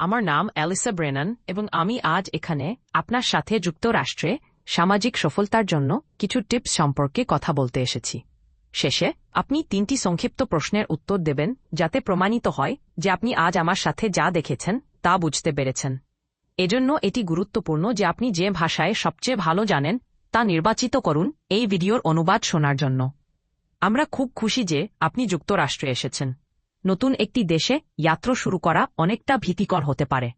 আমার নাম Alyssa Brennan এবং আমি আজ এখানে আপনার সাথে যুক্তরাষ্ট্রে সামাজিক সফলতার জন্য কিছু টিপস সম্পর্কে কথা বলতে এসেছি। শেষে আপনি 3টি সংক্ষিপ্ত প্রশ্নের উত্তর দেবেন যাতে প্রমাণিত হয় যে আপনি আজ আমার সাথে যা দেখেছেন তা বুঝতে পেরেছেন। এজন্য এটি গুরুত্বপূর্ণ যে আপনি যে ভাষায় সবচেয়ে ভালো জানেন তা নির্বাচিত করুন এই ভিডিওর অনুবাদ শোনার জন্য। আমরা খুব খুশি যে আপনি যুক্তরাষ্ট্রে এসেছেন। নতুন একটি দেশে যাত্রা শুরু করা অনেকটা ভীতিকর হতে পারে,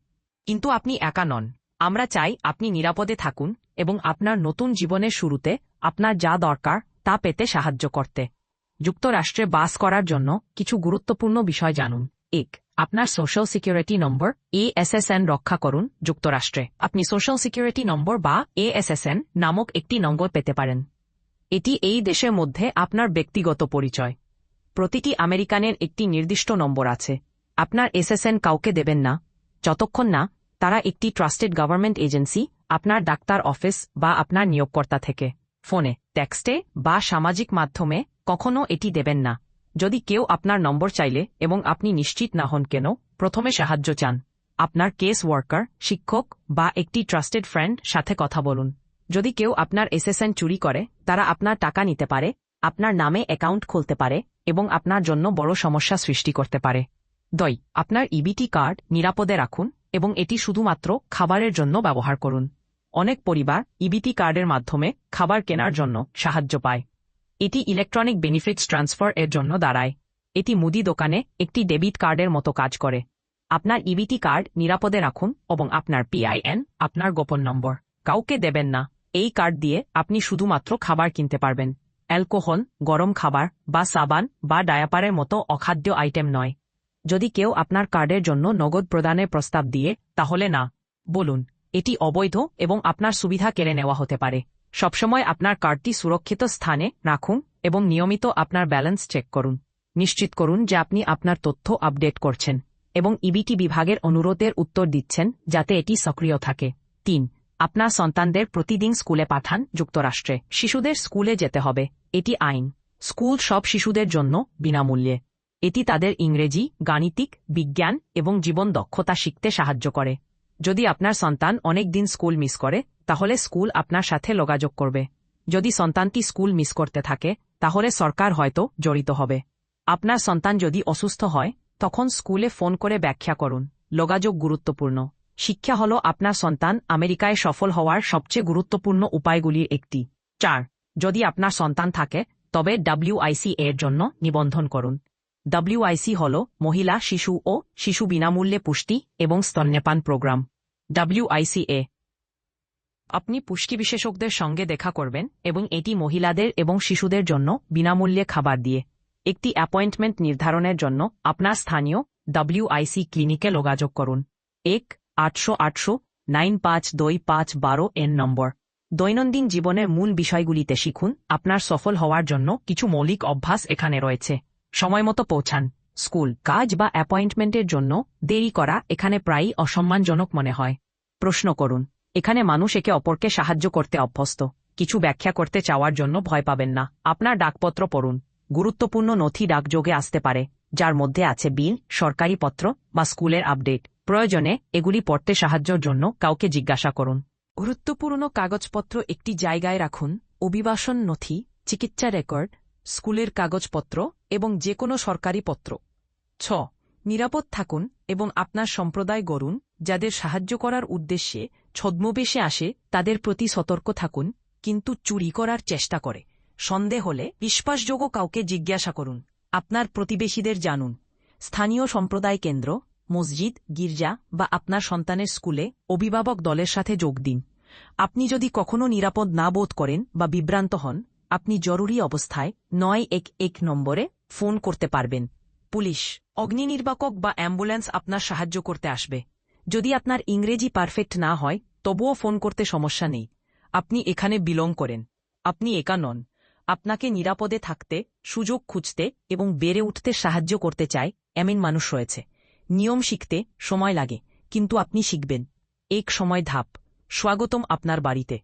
কিন্তু আপনি একা নন। আমরা চাই আপনি নিরাপদে থাকুন এবং আপনার নতুন জীবনের শুরুতে আপনার যা দরকার তা পেতে সাহায্য করতে। যুক্তরাষ্ট্রে বাস করার জন্য কিছু গুরুত্বপূর্ণ বিষয় জানুন। 1. আপনার সোশ্যাল সিকিউরিটি নম্বর ASSN রক্ষা করুন। যুক্তরাষ্ট্রে আপনি সোশ্যাল সিকিউরিটি নম্বর বা ASSN নামক একটি নম্বর পেতে পারেন। এটি এই দেশের মধ্যে আপনার ব্যক্তিগত পরিচয়। প্রতিটি আমেরিকানের একটি নির্দিষ্ট নম্বর আছে। আপনার SSN কাউকে দেবেন না যতক্ষণ না তারা একটি ট্রাস্টেড গভর্নমেন্ট এজেন্সি, আপনার ডাক্তার অফিস বা আপনার নিয়োগকর্তা থেকে ফোনে, টেক্সটে বা সামাজিক মাধ্যমে কখনো এটি দেবেন না। যদি কেউ আপনার নম্বর চাইলে এবং আপনি নিশ্চিত না হন কেন, প্রথমে সাহায্য চান। আপনার কেস ওয়ার্কার, শিক্ষক বা একটি ট্রাস্টেড ফ্রেন্ড সাথে কথা বলুন। যদি কেউ আপনার SSN চুরি করে, তারা আপনার টাকা নিতে পারে, আপনার নামে অ্যাকাউন্ট খুলতে পারে এবং আপনার জন্য বড় সমস্যা সৃষ্টি করতে পারে। 2. আপনার EBT কার্ড নিরাপদে রাখুন এবং এটি শুধুমাত্র খাবারের জন্য ব্যবহার করুন। অনেক পরিবার EBT কার্ডের মাধ্যমে খাবার কেনার জন্য সাহায্য পায়। এটি ইলেকট্রনিক বেনিফিটস ট্রান্সফার এর জন্য দাঁড়ায়। এটি মুদি দোকানে একটি ডেবিট কার্ডের মতো কাজ করে। আপনার EBT কার্ড নিরাপদে রাখুন এবং আপনার PIN, আপনার গোপন নম্বর, কাউকে দেবেন না। এই কার্ড দিয়ে আপনি শুধুমাত্র খাবার কিনতে পারবেন। অ্যালকোহল, গরম খাবার বা সাবান বা ডায়াপারের মতো অখাদ্য আইটেম নয়। যদি কেউ আপনার কার্ডের জন্য নগদ প্রদানের প্রস্তাব দিয়ে, তাহলে না বলুন। এটি অবৈধ এবং আপনার সুবিধা কেড়ে নেওয়া হতে পারে। সবসময় আপনার কার্ডটি সুরক্ষিত স্থানে রাখুন এবং নিয়মিত আপনার ব্যালেন্স চেক করুন। নিশ্চিত করুন যে আপনি আপনার তথ্য আপডেট করছেন এবং EBT বিভাগের অনুরোধের উত্তর দিচ্ছেন যাতে এটি সক্রিয় থাকে। 3. আপনার সন্তানদের প্রতিদিন স্কুলে পাঠান। যুক্তরাষ্ট্রে শিশুদের স্কুলে যেতে হবে, এটি আইন। স্কুল সব শিশুদের জন্য বিনামূল্যে। এটি তাদের ইংরেজি, গাণিতিক, বিজ্ঞান এবং জীবন দক্ষতা শিখতে সাহায্য করে। যদি আপনার সন্তান অনেক দিন স্কুল মিস করে, তাহলে স্কুল আপনার সাথে যোগাযোগ করবে। যদি সন্তানটি স্কুল মিস করতে থাকে, তাহলে সরকার হয়তো জড়িত হবে। আপনার সন্তান যদি অসুস্থ হয়, তখন স্কুলে ফোন করে ব্যাখ্যা করুন। যোগাযোগ গুরুত্বপূর্ণ। শিক্ষা হল আপনার সন্তান আমেরিকায় সফল হওয়ার সবচেয়ে গুরুত্বপূর্ণ উপায়গুলির একটি। 4. যদি আপনার সন্তান থাকে, তবে WIC এর জন্য নিবন্ধন করুন। WIC হল মহিলা, শিশু ও শিশু বিনামূল্যে পুষ্টি এবং স্তন্যপান প্রোগ্রাম। WICA আপনি পুষ্টি বিশেষজ্ঞদের সঙ্গে দেখা করবেন এবং এটি মহিলাদের এবং শিশুদের জন্য বিনামূল্যে খাবার দিয়ে। একটি অ্যাপয়েন্টমেন্ট নির্ধারণের জন্য আপনার স্থানীয় WIC ক্লিনিকে যোগাযোগ করুন। 1-800-800-952512 এন নম্বর। দৈনন্দিন জীবনের মূল বিষয়গুলিতে শিখুন। আপনার সফল হওয়ার জন্য কিছু মৌলিক অভ্যাস এখানে রয়েছে। সময়মতো পৌঁছান। স্কুল, কাজ বা অ্যাপয়েন্টমেন্টের জন্য দেরি করা এখানে প্রায়ই অসম্মানজনক মনে হয়। প্রশ্ন করুন। এখানে মানুষ একে অপরকে সাহায্য করতে অভ্যস্ত। কিছু ব্যাখ্যা করতে চাওয়ার জন্য ভয় পাবেন না। আপনার ডাকপত্র পড়ুন। গুরুত্বপূর্ণ নথি ডাকযোগে আসতে পারে, যার মধ্যে আছে বিল, সরকারি পত্র বা স্কুলের আপডেট। প্রয়োজনে এগুলি পড়তে সাহায্যের জন্য কাউকে জিজ্ঞাসা করুন। গুরুত্বপূর্ণ কাগজপত্র একটি জায়গায় রাখুন। অভিবাসন নথি, চিকিৎসা রেকর্ড, স্কুলের কাগজপত্র এবং যে কোনো সরকারি পত্র। 6. নিরাপদ থাকুন এবং আপনার সম্প্রদায় গড়ুন। যাদের সাহায্য করার উদ্দেশ্যে ছদ্মবেশে আসে তাদের প্রতি সতর্ক থাকুন, কিন্তু চুরি করার চেষ্টা করে। সন্দেহ হলে বিশ্বাসযোগ্য কাউকে জিজ্ঞাসা করুন। আপনার প্রতিবেশীদের জানুন। স্থানীয় সম্প্রদায় কেন্দ্র, মসজিদ, গির্জা বা আপনার সন্তানের স্কুলে অভিভাবক দলের সাথে যোগ দিন। আপনি যদি কখনো নিরাপদ না বোধ করেন বা বিভ্রান্ত হন, আপনি জরুরি অবস্থায় 911 নম্বরে ফোন করতে পারবেন। পুলিশ, অগ্নিনির্বাপক বা অ্যাম্বুলেন্স আপনার সাহায্য করতে আসবে। যদি আপনার ইংরেজি পারফেক্ট না হয়, তবুও ফোন করতে সমস্যা নেই। আপনি এখানে বিলং করেন। আপনি একা নন। আপনাকে নিরাপদে থাকতে, সুযোগ খুঁজতে এবং বেড়ে উঠতে সাহায্য করতে চায় এমন মানুষ রয়েছে। নিয়ম শিখতে সময় লাগে, কিন্তু আপনি শিখবেন। এক সময় ধাপ। স্বাগতম আপনার বাড়িতে।